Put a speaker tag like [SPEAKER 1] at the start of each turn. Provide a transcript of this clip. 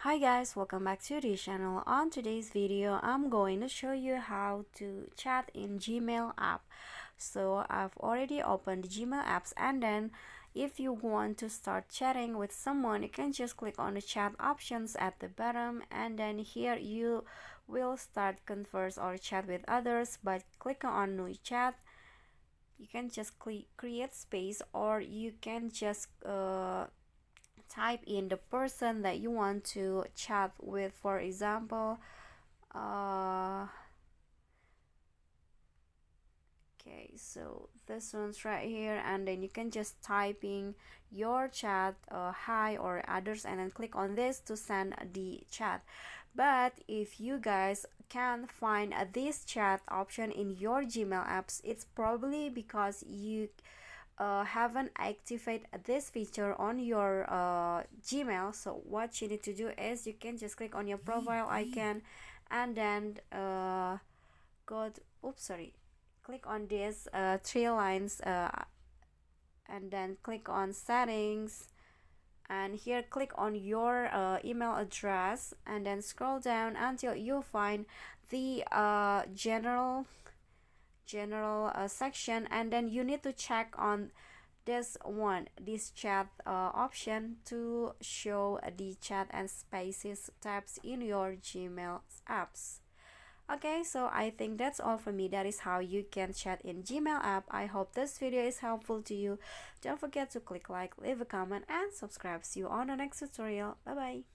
[SPEAKER 1] Hi guys, welcome back to the channel. On today's video, I'm going to show you how to chat in Gmail app. So I've already opened the Gmail apps, and then if you want to start chatting with someone, you can just click on the chat options at the bottom, and then here you will start converse or chat with others by clicking on new chat. You can just create space, or you can just type in the person that you want to chat with. For example, uh okay, so this one's right here, and then you can just typing your chat, hi or others, and then click on this to send the chat. But if you guys can't find this chat option in your Gmail apps, it's probably because you haven't activated this feature on your Gmail. So what you need to do is you can just click on your profile icon, and then go to, oops sorry, click on this three lines, and then click on settings, and here click on your email address, and then scroll down until you find the general section, and then you need to check on this chat option to show the chat and spaces tabs in your Gmail apps. Okay, so I think that's all for me. That is how you can chat in Gmail app. I hope this video is helpful to you. Don't forget to click like, leave a comment, and subscribe. See you on the next tutorial. Bye bye.